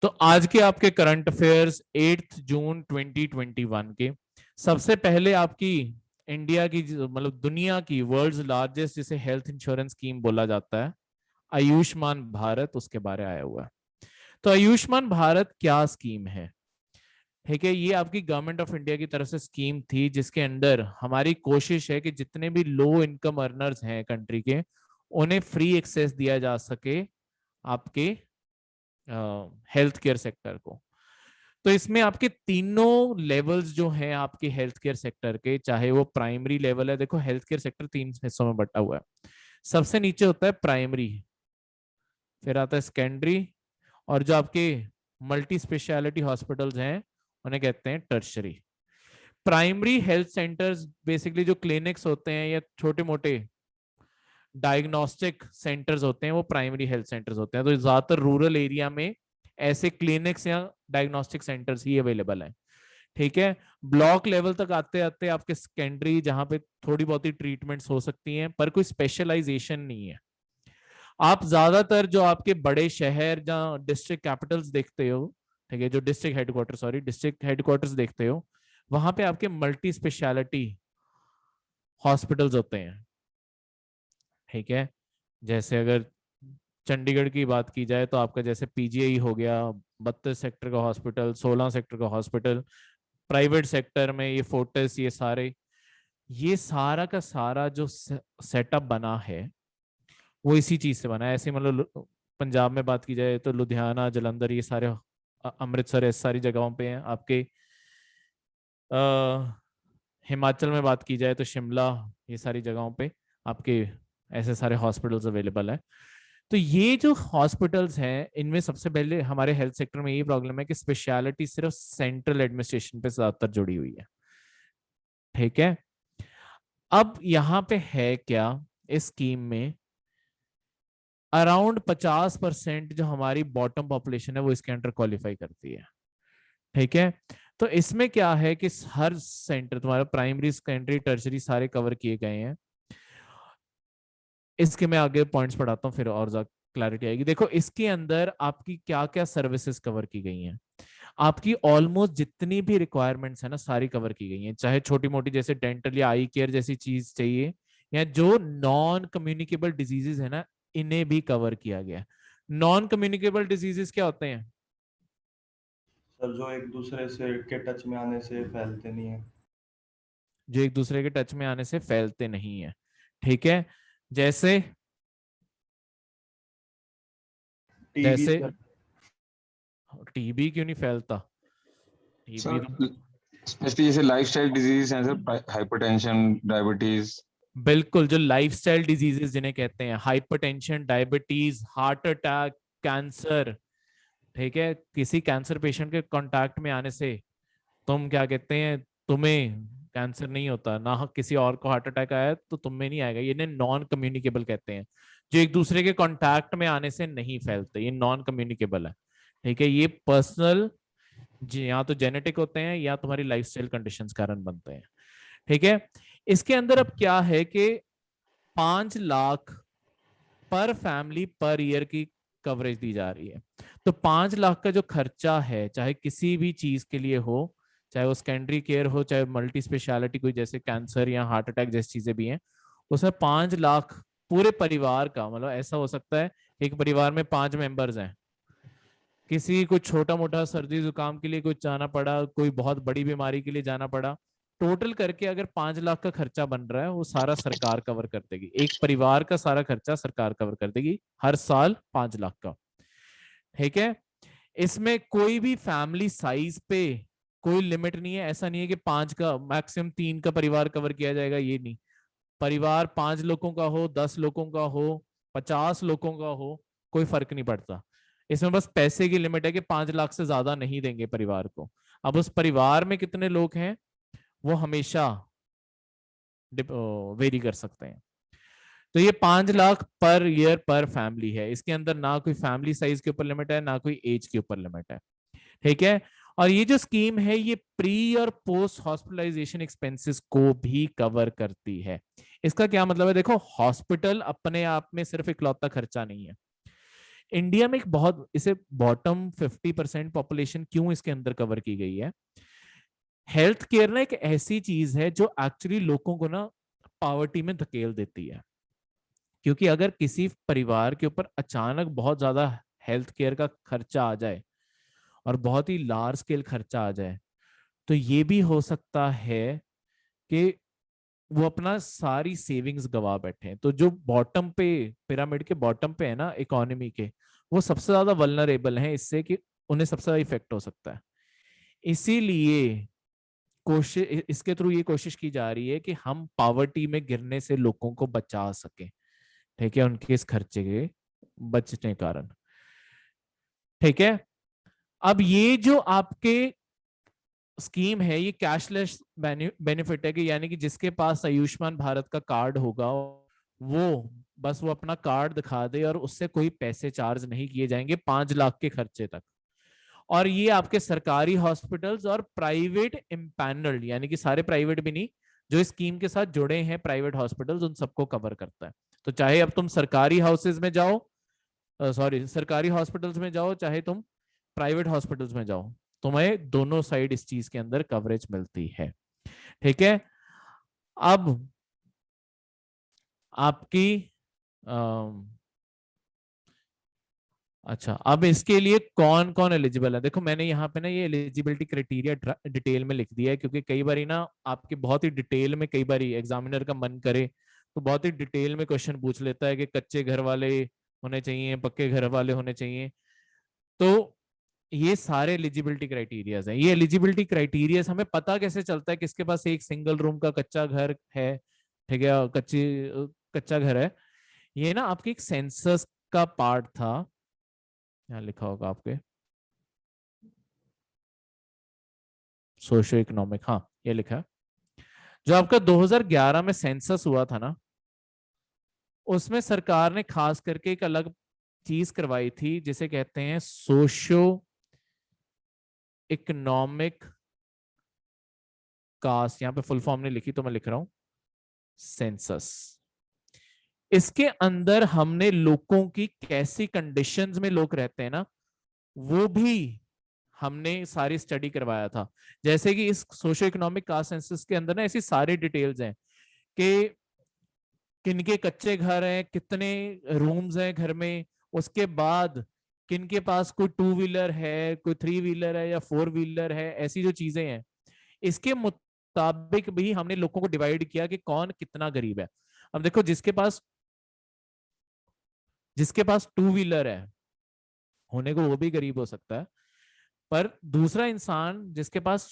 तो आज के आपके करंट अफेयर्स 8 जून 2021 के सबसे पहले आपकी इंडिया की मतलब दुनिया की वर्ल्ड्स लार्जेस्ट जिसे हेल्थ इंश्योरेंस स्कीम बोला जाता है आयुष्मान भारत, उसके बारे आया हुआ है। तो आयुष्मान भारत क्या स्कीम है? ठीक है, ये आपकी गवर्नमेंट ऑफ इंडिया की तरफ से स्कीम थी जिसके अंदर हमारी कोशिश है कि जितने भी लो इनकम अर्नर्स हैं कंट्री के, उन्हें फ्री एक्सेस दिया जा सके आपके हेल्थ केयर सेक्टर को। तो इसमें आपके तीनों लेवल्स जो हैं आपके हेल्थ केयर सेक्टर के, चाहे वो प्राइमरी लेवल है, देखो हेल्थ केयर सेक्टर तीन हिस्सों में बटा हुआ है। सबसे नीचे होता है प्राइमरी, फिर आता है सेकेंडरी, और जो आपके मल्टी स्पेशलिटी हॉस्पिटल्स हैं उन्हें कहते हैं tertiary. Primary health centres basically जो क्लिनिक्स होते हैं या छोटे मोटे डायग्नोस्टिक सेंटर्स होते हैं वो प्राइमरी हेल्थ सेंटर्स होते हैं। तो ज्यादातर रूरल एरिया में ऐसे क्लिनिक्स या डायग्नोस्टिक सेंटर्स ही अवेलेबल है। ठीक है, ब्लॉक लेवल तक आते आते आपके सेकेंडरी, जहां पे थोड़ी बहुत ही ट्रीटमेंट्स हो सकती हैं पर कोई स्पेशलाइजेशन नहीं है। आप ज्यादातर जो आपके बड़े शहर जहां डिस्ट्रिक्ट कैपिटल्स देखते हो, ठीक है, जो डिस्ट्रिक्ट हेडक्वार्टर्स देखते हो, वहां पे आपके मल्टी स्पेशलिटी हॉस्पिटल्स होते हैं। ठीक है, जैसे अगर चंडीगढ़ की बात की जाए तो आपका जैसे पीजीआई हो गया, 32 सेक्टर का हॉस्पिटल, 16 सेक्टर का हॉस्पिटल। प्राइवेट सेक्टर में ये फोर्टिस, ये सारे, ये सारा का सारा जो सेटअप बना है वो इसी चीज से बना है। ऐसे मतलब पंजाब में बात की जाए तो लुधियाना, जलंधर, ये सारे, अमृतसर, ऐसी सारी जगहों पे हैं आपके। हिमाचल में बात की जाए तो शिमला, ये सारी जगहों पे आपके ऐसे सारे हॉस्पिटल्स अवेलेबल है। तो ये जो हॉस्पिटल्स हैं इनमें सबसे पहले हमारे हेल्थ सेक्टर में ये प्रॉब्लम है कि स्पेशलिटी सिर्फ सेंट्रल एडमिनिस्ट्रेशन पे ज्यादातर जुड़ी हुई है। ठीक है, अब यहाँ पे है क्या, इस स्कीम में अराउंड 50% जो हमारी बॉटम पॉपुलेशन है वो इसके अंडर क्वालिफाई करती है। ठीक है, तो इसमें क्या है कि हर सेंटर तुम्हारा प्राइमरी, सेकेंडरी, टर्शरी सारे कवर किए गए हैं। इसके मैं आगे पॉइंट्स पढ़ाता हूँ फिर और ज्यादा क्लैरिटी आएगी। देखो इसके अंदर आपकी क्या क्या सर्विसेज कवर की गई हैं। आपकी ऑलमोस्ट जितनी भी रिक्वायरमेंट्स है ना सारी कवर की गई हैं, चाहे छोटी मोटी जैसे डेंटल या आई केयर जैसी चीज चाहिए, या जो नॉन कम्युनिकेबल डिजीजेस है ना इन्हें भी कवर किया गया है। नॉन कम्युनिकेबल डिजीजेस क्या होते हैं? सर जो एक दूसरे से के टच में आने से फैलते नहीं है। जो एक दूसरे के टच में आने से फैलते नहीं है। ठीक है, जैसे टीबी जैसे सर। टीबी क्यों नहीं फैलता? टीबी तो सर स्पेशली जैसे लाइफस्टाइल डिजीज हैं सर, हाइपरटेंशन, डायबिटीज। बिल्कुल, जो लाइफस्टाइल डिजीजेस जिन्हें कहते हैं hypertension, diabetes, heart attack, cancer. ठीक है, किसी कैंसर पेशेंट के कांटेक्ट में आने से तुम क्या कहते हैं, तुम्हें कैंसर नहीं होता ना, किसी और को हार्ट अटैक आया तो तुम में नहीं आएगा, ये नॉन कम्युनिकेबल कहते हैं। जो एक दूसरे के कांटेक्ट में आने से नहीं फैलते, ये नॉन कम्युनिकेबल है। ठीक है, ये पर्सनल जी या तो जेनेटिक होते हैं या तुम्हारी लाइफस्टाइल कंडीशंस कारण बनते हैं। ठीक है, इसके अंदर अब क्या है कि 5 लाख पर फैमिली पर ईयर की कवरेज दी जा रही है। तो 5 लाख का जो खर्चा है, चाहे किसी भी चीज के लिए हो, चाहे वो सेकेंडरी केयर हो, चाहे मल्टी स्पेशलिटी कोई जैसे कैंसर या हार्ट अटैक जैसी चीजें भी हैं, उसमें 5 लाख पूरे परिवार का, मतलब ऐसा हो सकता है एक परिवार में 5 मेंबर्स हैं, किसी को छोटा मोटा सर्दी जुकाम के लिए कुछ जाना पड़ा, कोई बहुत बड़ी बीमारी के लिए जाना पड़ा, टोटल करके अगर 5 लाख का खर्चा बन रहा है वो सारा सरकार कवर कर देगी। एक परिवार का सारा खर्चा सरकार कवर कर देगी हर साल 5 लाख का। ठीक है, इसमें कोई भी फैमिली साइज पे कोई लिमिट नहीं है। ऐसा नहीं है कि 5 का मैक्सिमम 3 का परिवार कवर किया जाएगा, ये नहीं। परिवार 5 लोगों का हो, 10 लोगों का हो, 50 लोगों का हो, कोई फर्क नहीं पड़ता। इसमें बस पैसे की लिमिट है कि 5 लाख से ज्यादा नहीं देंगे परिवार को। अब उस परिवार में कितने लोग हैं वो हमेशा वेरी कर सकते हैं। तो ये 5 लाख पर ईयर पर फैमिली है, इसके अंदर ना कोई फैमिली साइज के ऊपर लिमिट है ना कोई एज के ऊपर लिमिट है। ठीक है, और ये जो स्कीम है ये प्री और पोस्ट हॉस्पिटलाइजेशन एक्सपेंसेस को भी कवर करती है। इसका क्या मतलब है? देखो हॉस्पिटल अपने आप में सिर्फ इकलौता खर्चा नहीं है, इंडिया में एक बहुत इसे बॉटम 50% पॉपुलेशन क्यों इसके अंदर कवर की गई है। हेल्थ केयर ना एक ऐसी चीज है जो एक्चुअली लोगों को ना पॉवर्टी में धकेल देती है, क्योंकि अगर किसी परिवार के ऊपर अचानक बहुत ज्यादा हेल्थ केयर का खर्चा आ जाए और बहुत ही लार्ज स्केल खर्चा आ जाए, तो ये भी हो सकता है कि वो अपना सारी सेविंग्स गवा बैठे हैं। तो जो बॉटम पे, पिरामिड के बॉटम पे है ना इकोनॉमी के, वो सबसे ज्यादा वल्नरेबल हैं इससे कि उन्हें सबसे ज्यादा इफेक्ट हो सकता है। इसीलिए कोशिश, इसके थ्रू ये कोशिश की जा रही है कि हम पॉवर्टी में गिरने से लोगों को बचा सकें, ठीक है, उनके इस खर्चे के बचने कारण। ठीक है, अब ये जो आपके स्कीम है ये कैशलेस बेनिफिट है, कि यानी कि जिसके पास आयुष्मान भारत का कार्ड होगा वो बस वो अपना कार्ड दिखा दे और उससे कोई पैसे चार्ज नहीं किए जाएंगे 5 लाख के खर्चे तक। और ये आपके सरकारी हॉस्पिटल्स और प्राइवेट इम्पैनल्ड, यानी कि सारे प्राइवेट भी नहीं, जो इस स्कीम के साथ जुड़े हैं प्राइवेट हॉस्पिटल्स, उन सबको कवर करता है। तो चाहे अब तुम सरकारी हाउसेज में जाओ, सॉरी सरकारी हॉस्पिटल्स में जाओ, चाहे तुम प्राइवेट हॉस्पिटल्स में जाओ, तुम्हें दोनों साइड इस चीज के अंदर कवरेज मिलती है। ठीक है, अब आपकी अच्छा, अब इसके लिए कौन कौन एलिजिबल है, देखो मैंने यहाँ पे ना ये एलिजिबिलिटी क्राइटेरिया डिटेल में लिख दिया है, क्योंकि कई बार ना आपके बहुत ही डिटेल में, कई बार एग्जामिनर का मन करे तो बहुत ही डिटेल में क्वेश्चन पूछ लेता है कि कच्चे घर वाले होने चाहिए, पक्के घर वाले होने चाहिए। तो ये सारे एलिजिबिलिटी क्राइटेरियाज हैं। ये एलिजिबिलिटी क्राइटेरियाज हमें पता कैसे चलता है किसके पास एक सिंगल रूम का कच्चा घर है, ठीक है, कच्चा घर है। ये ना आपके एक सेंसस का पार्ट था, यहाँ लिखा होगा आपके सोशियो इकोनॉमिक, हाँ ये लिखा है। जो आपका 2011 में सेंसस हुआ था ना, उसमें सरकार ने खास करके एक अलग चीज करवाई थी जिसे कहते हैं सोशियो इकोनॉमिक कास्ट। यहाँ पे फुल फॉर्म नहीं लिखी तो मैं लिख रहा हूं सेंसस। इसके अंदर हमने लोगों की कैसी कंडीशंस में लोग रहते हैं ना, वो भी हमने सारी स्टडी करवाया था। जैसे कि इस सोशियो इकोनॉमिक कास्ट सेंसस के अंदर ना ऐसी सारी डिटेल्स हैं कि किनके कच्चे घर हैं, कितने रूम्स हैं घर में, उसके बाद किनके पास कोई 2 व्हीलर है, कोई 3 व्हीलर है या 4 व्हीलर है, ऐसी जो चीजें हैं इसके मुताबिक भी हमने लोगों को डिवाइड किया कि कौन कितना गरीब है। अब देखो जिसके पास 2 व्हीलर है, होने को वो भी गरीब हो सकता है, पर दूसरा इंसान जिसके पास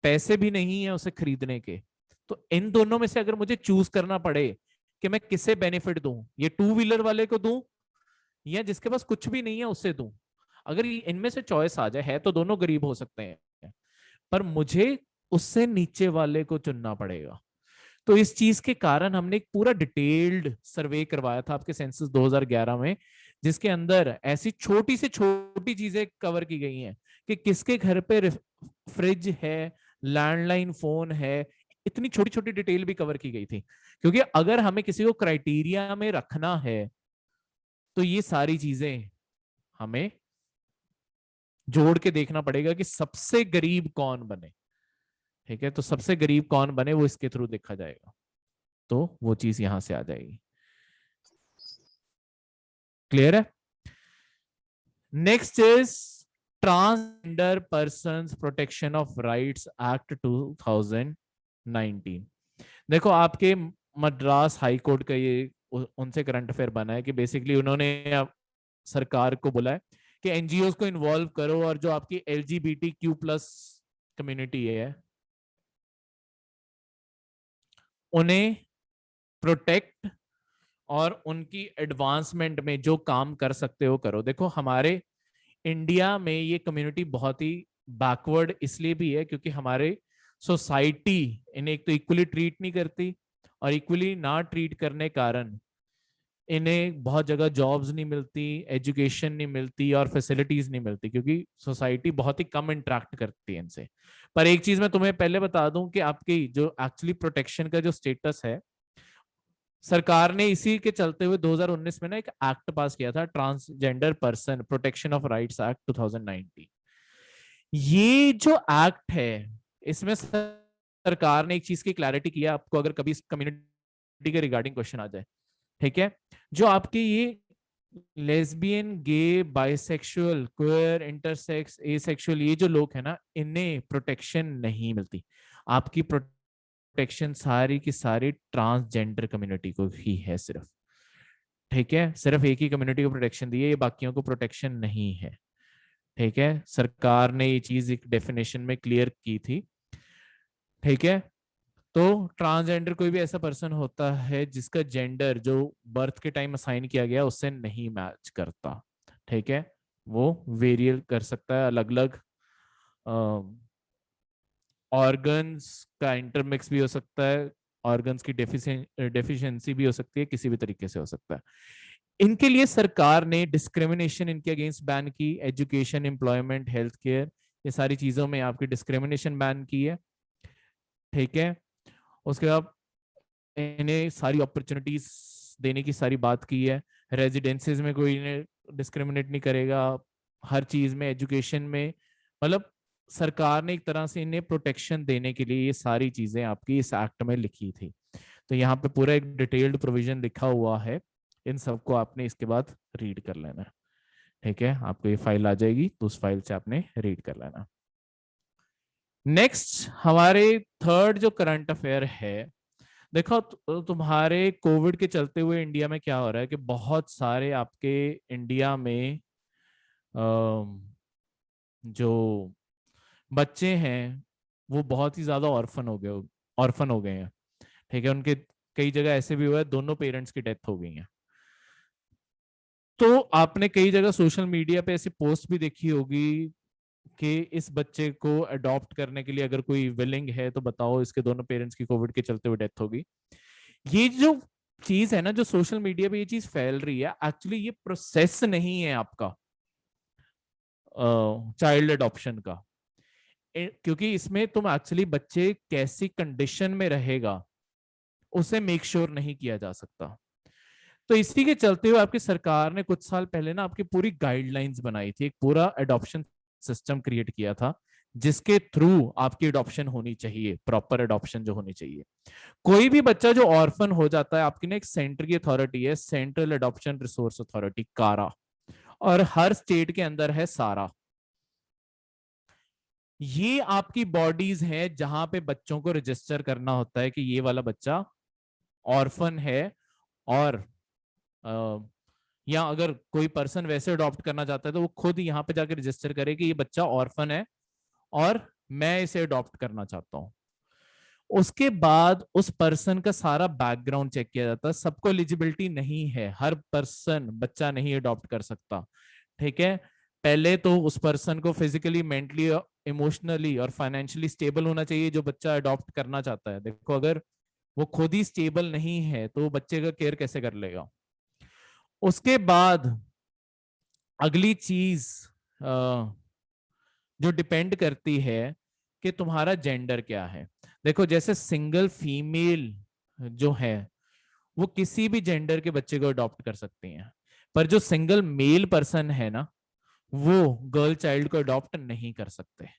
पैसे भी नहीं है उसे खरीदने के, तो इन दोनों में से अगर मुझे चूज करना पड़े कि मैं किसे बेनिफिट दूं, ये 2 व्हीलर वाले को दूं या जिसके पास कुछ भी नहीं है उससे दूं, अगर इनमें से चॉइस आ जाए, है तो दोनों गरीब हो सकते हैं, पर मुझे उससे नीचे वाले को चुनना पड़ेगा। तो इस चीज के कारण हमने एक पूरा डिटेल्ड सर्वे करवाया था आपके सेंसस 2011 में, जिसके अंदर ऐसी छोटी से छोटी चीजें कवर की गई हैं कि किसके घर पे फ्रिज है, लैंडलाइन फोन है, इतनी छोटी छोटी डिटेल भी कवर की गई थी। क्योंकि अगर हमें किसी को क्राइटेरिया में रखना है तो ये सारी चीजें हमें जोड़ के देखना पड़ेगा कि सबसे गरीब कौन बने। ठीक है, तो सबसे गरीब कौन बने वो इसके थ्रू देखा जाएगा, तो वो चीज यहां से आ जाएगी। क्लियर है? Next is transgender persons protection of rights act 2019। देखो आपके मद्रास हाई कोर्ट का ये उनसे करंट अफेयर बना है कि बेसिकली उन्होंने सरकार को बोला है कि एनजीओ को इन्वॉल्व करो और जो आपकी LGBTQ+ कम्युनिटी है उन्हें प्रोटेक्ट और उनकी एडवांसमेंट में जो काम कर सकते हो करो। देखो हमारे इंडिया में ये कम्युनिटी बहुत ही बैकवर्ड इसलिए भी है क्योंकि हमारे सोसाइटी इन्हें एक तो इक्वली ट्रीट नहीं करती, और इक्वली ना ट्रीट करने कारण इन्हें बहुत जगह जॉब्स नहीं मिलती, एजुकेशन नहीं मिलती और फैसिलिटीज नहीं मिलती, क्योंकि सोसाइटी बहुत ही कम इंटरेक्ट करती है इनसे। पर एक चीज मैं तुम्हें पहले बता दूं कि आपकी जो एक्चुअली प्रोटेक्शन का जो स्टेटस है सरकार ने इसी के चलते हुए 2019 में ना एक एक्ट पास किया था, transgender person protection of rights act 2019। ये जो एक्ट है इसमें सरकार ने एक चीज की क्लैरिटी किया, आपको अगर कभी कम्युनिटी के रिगार्डिंग क्वेश्चन आ जाए, ठीक है, जो आपके ये लेस्बियन, गे, बाइसेक्सुअल, क्वेयर, इंटरसेक्स, एसेक्सुअल, ये जो लोग हैं ना, इन्हें प्रोटेक्शन नहीं मिलती। आपकी प्रोटेक्शन सारी की सारी ट्रांसजेंडर कम्युनिटी को ही है सिर्फ, ठीक है, सिर्फ एक ही कम्युनिटी को प्रोटेक्शन दी है, ये बाकियों को प्रोटेक्शन नहीं है, ठीक है। सरकार ने ये चीज एक डेफिनेशन में क्लियर की थी, ठीक है। तो ट्रांसजेंडर कोई भी ऐसा पर्सन होता है जिसका जेंडर जो बर्थ के टाइम असाइन किया गया उससे नहीं मैच करता, ठीक है, वो वेरियल कर सकता है, अलग अलग ऑर्गन्स का इंटरमिक्स भी हो सकता है, ऑर्गन्स की डेफिशिएंसी भी हो सकती है, किसी भी तरीके से हो सकता है। इनके लिए सरकार ने डिस्क्रिमिनेशन इनके अगेंस्ट बैन की, एजुकेशन, एम्प्लॉयमेंट, हेल्थ केयर, ये सारी चीजों में आपकी डिस्क्रिमिनेशन बैन की है, ठीक है। उसके बाद इन्हें सारी अपॉर्चुनिटीज देने की सारी बात की है, रेजिडेंसीज में कोई इन्हें डिस्क्रिमिनेट नहीं करेगा, हर चीज में, एजुकेशन में, मतलब सरकार ने एक तरह से इन्हें प्रोटेक्शन देने के लिए ये सारी चीजें आपकी इस एक्ट में लिखी थी। तो यहाँ पे पूरा एक डिटेल्ड प्रोविजन लिखा हुआ है, इन सबको आपने इसके बाद रीड कर लेना, ठीक है। आपको ये फाइल आ जाएगी तो उस फाइल से आपने रीड कर लेना। नेक्स्ट हमारे थर्ड जो करंट अफेयर है, देखो तुम्हारे कोविड के चलते हुए इंडिया में क्या हो रहा है कि बहुत सारे आपके इंडिया में जो बच्चे हैं वो बहुत ही ज्यादा ऑर्फन हो गए हैं, ठीक है। उनके कई जगह ऐसे भी हुआ है दोनों पेरेंट्स की डेथ हो गई है। तो आपने कई जगह सोशल मीडिया पे ऐसी पोस्ट भी देखी होगी कि इस बच्चे को अडॉप्ट करने के लिए अगर कोई विलिंग है तो बताओ, इसके दोनों पेरेंट्स की कोविड के चलते हुए डेथ होगी। ये जो चीज है ना, जो सोशल मीडिया पे ये चीज फैल रही है, एक्चुअली ये प्रोसेस नहीं है आपका चाइल्ड अडॉप्शन का, क्योंकि इसमें तुम एक्चुअली बच्चे कैसी कंडीशन में रहेगा उसे मेक श्योर नहीं किया जा सकता। तो इसी के चलते हुए आपकी सरकार ने कुछ साल पहले ना आपकी पूरी गाइडलाइंस बनाई थी, एक पूरा अडॉप्शन सिस्टम क्रिएट किया था जिसके थ्रू आपकी अडॉप्शन होनी चाहिए, प्रॉपर अडॉप्शन जो होनी चाहिए। कोई भी बच्चा जो ऑर्फन हो जाता है, आपकी ना एक सेंटर की अथॉरिटी है, सेंट्रल अडॉप्शन रिसोर्स अथॉरिटी, कारा, और हर स्टेट के अंदर है सारा। ये आपकी बॉडीज हैं जहां पे बच्चों को रजिस्टर करना होता है कि ये वाला बच्चा ऑर्फन है, और या अगर कोई पर्सन वैसे अडॉप्ट करना चाहता है तो वो खुद यहाँ पे जाकर रजिस्टर करे कि ये बच्चा ऑर्फन है और मैं इसे अडॉप्ट करना चाहता हूँ। उसके बाद उस पर्सन का सारा बैकग्राउंड चेक किया जाता है। सबको एलिजिबिलिटी नहीं है, हर पर्सन बच्चा नहीं अडॉप्ट कर सकता, ठीक है। पहले तो उस पर्सन को फिजिकली, मेंटली, इमोशनली और फाइनेंशियली स्टेबल होना चाहिए जो बच्चा अडॉप्ट करना चाहता है। देखो अगर वो खुद ही स्टेबल नहीं है तो वो बच्चे का केयर कैसे कर लेगा। उसके बाद अगली चीज जो डिपेंड करती है कि तुम्हारा जेंडर क्या है। देखो जैसे सिंगल फीमेल जो है वो किसी भी जेंडर के बच्चे को अडॉप्ट कर सकती हैं, पर जो सिंगल मेल पर्सन है ना वो गर्ल चाइल्ड को अडॉप्ट नहीं कर सकते,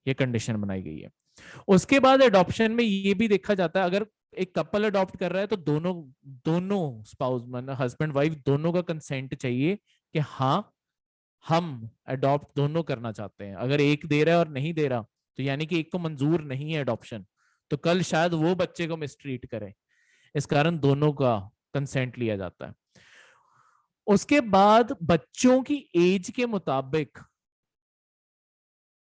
ये कंडीशन बनाई गई है। उसके बाद अडॉप्शन में ये भी देखा जाता है, अगर एक कपल अडॉप्ट कर रहा है तो दोनों दोनों स्पाउस मतलब हस्बैंड वाइफ दोनों का कंसेंट चाहिए कि हाँ हम अडॉप्ट दोनों करना चाहते हैं। अगर एक दे रहा है और नहीं दे रहा तो यानी कि एक को मंजूर नहीं है अडॉप्शन, तो कल शायद वो बच्चे को मिसट्रीट करे, इस कारण दोनों का कंसेंट लिया जाता है। उसके बाद बच्चों की एज के मुताबिक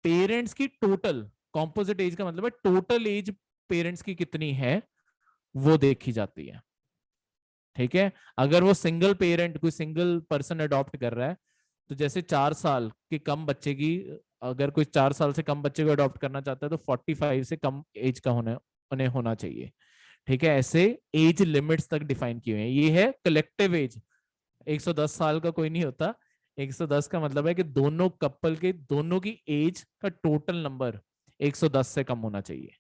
पेरेंट्स की टोटल कॉम्पोजिट एज का मतलब है टोटल एज पेरेंट्स की कितनी है वो देखी जाती है, ठीक है। अगर वो सिंगल पेरेंट कोई सिंगल पर्सन अडॉप्ट कर रहा है तो जैसे 4 साल के कम बच्चे की, अगर कोई 4 साल से कम बच्चे को अडॉप्ट करना चाहता है तो 45 से कम एज का उन्हें होना चाहिए, ठीक है। ऐसे एज लिमिट्स तक डिफाइन किए हुए हैं। ये है कलेक्टिव एज, 110 साल का कोई नहीं होता। 110 का मतलब है कि दोनों कपल के दोनों की एज का टोटल नंबर 110 से कम होना चाहिए।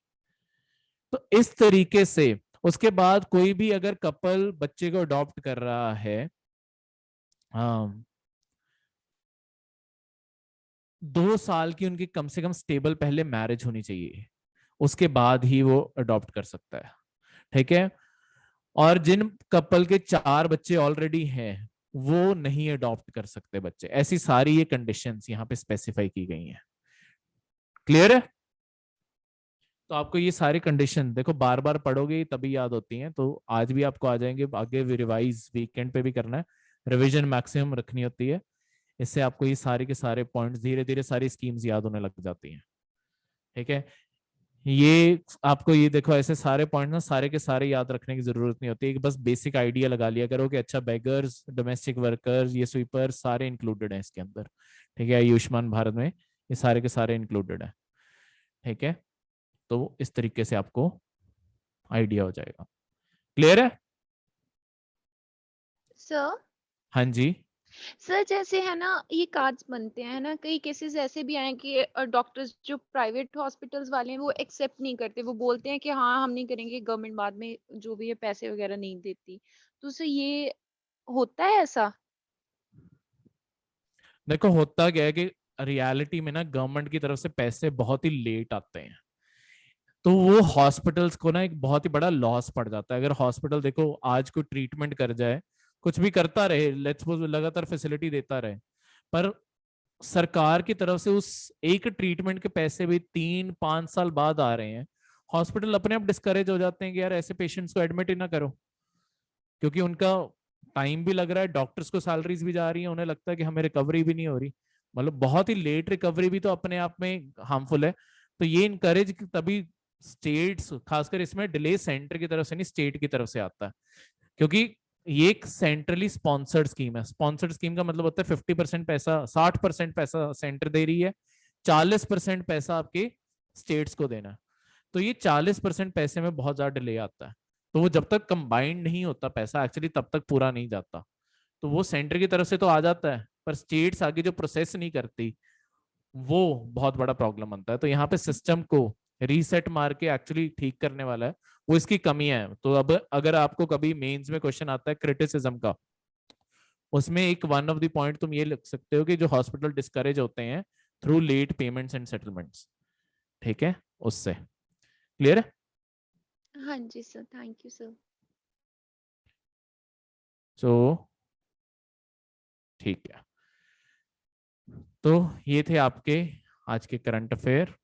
तो इस तरीके से उसके बाद कोई भी अगर कपल बच्चे को अडॉप्ट कर रहा है, 2 साल की उनकी कम से कम स्टेबल पहले मैरिज होनी चाहिए, उसके बाद ही वो अडॉप्ट कर सकता है। ठीक है। और जिन कपल के 4 बच्चे ऑलरेडी हैं वो नहीं अडॉप्ट कर सकते बच्चे। ऐसी सारी ये कंडीशंस यहाँ पे स्पेसिफाई की गई हैं। क्लियर है? तो आपको ये सारी कंडीशन देखो, बार बार पढ़ोगे तभी याद होती हैं। तो आज भी आपको आ जाएंगे, आगे भी रिवाइज वीकेंड पे भी करना है, रिवीजन मैक्सिमम रखनी होती है। इससे आपको ये सारे के सारे पॉइंट्स धीरे धीरे सारी स्कीम्स याद होने लग जाती हैं। ठीक है। ये आपको ये देखो, ऐसे सारे पॉइंट ना सारे के सारे याद रखने की जरूरत नहीं होती, एक बस बेसिक आइडिया लगा लिया करो कि अच्छा बेगर्स, डोमेस्टिक वर्कर्स, ये स्वीपर सारे इंक्लूडेड हैं इसके अंदर। ठीक है। आयुष्मान भारत में ये सारे के सारे इंक्लूडेड है। ठीक है। तो इस तरीके से आपको आइडिया हो जाएगा। क्लियर है? सर हाँ जी। सर जैसे है ना ये कार्ड्स बनते हैं, है ना, कई केसेस ऐसे भी आए कि डॉक्टर्स जो प्राइवेट हॉस्पिटल्स वाले हैं वो एक्सेप्ट नहीं करते, वो बोलते हैं कि हाँ हम नहीं करेंगे, गवर्नमेंट बाद में जो भी है पैसे वगैरह नहीं देती। तो सर ये होता है ऐसा? देखो होता क्या है कि रियलिटी में ना गवर्नमेंट की तरफ से पैसे बहुत ही लेट आते हैं, तो वो हॉस्पिटल्स को ना एक बहुत ही बड़ा लॉस पड़ जाता है। अगर हॉस्पिटल देखो आज कोई ट्रीटमेंट कर जाए, कुछ भी करता रहे, लेट्स सपोज लगातार फैसिलिटी देता रहे, पर सरकार की तरफ से उस एक ट्रीटमेंट के पैसे भी 3-5 साल बाद आ रहे हैं, हॉस्पिटल अपने आप डिस्करेज हो जाते हैं कि यार ऐसे पेशेंट्स को एडमिट ही ना करो, क्योंकि उनका टाइम भी लग रहा है, डॉक्टर्स को सैलरीज भी जा रही है, उन्हें लगता है कि हमें रिकवरी भी नहीं हो रही। मतलब बहुत ही लेट रिकवरी भी तो अपने आप में हार्मफुल है। तो ये इनकरेज तभी स्टेट्स, खासकर इसमें डिले सेंटर की तरफ से नहीं स्टेट की तरफ से आता है, क्योंकि ये एक सेंट्रली स्पॉन्सर्ड स्कीम है। स्पॉन्सर्ड स्कीम का मतलब होता है 50% पैसा, 60% पैसा सेंटर दे रही है, 40% पैसा आपके स्टेट्स को देना है। तो ये 40% पैसे में बहुत ज्यादा डिले आता है, तो वो जब तक कंबाइंड नहीं होता पैसा एक्चुअली तब तक पूरा नहीं जाता। तो वो सेंटर की तरफ से तो आ जाता है, पर स्टेट्स आगे जो प्रोसेस नहीं करती वो बहुत बड़ा प्रॉब्लम बनता है। तो यहाँ पे सिस्टम को रीसेट मार के एक्चुअली ठीक करने वाला है, वो इसकी कमियां है। तो अब अगर आपको कभी मेंस में क्वेश्चन आता है क्रिटिसिज्म का, उसमें एक वन ऑफ द पॉइंट तुम ये लिख सकते हो कि जो हॉस्पिटल डिस्करेज होते हैं through late payments and settlements. ठीक है, उससे क्लियर है? हाँ ji sir, thank you sir. So ठीक है। तो ये थे आपके आज के करंट अफेयर।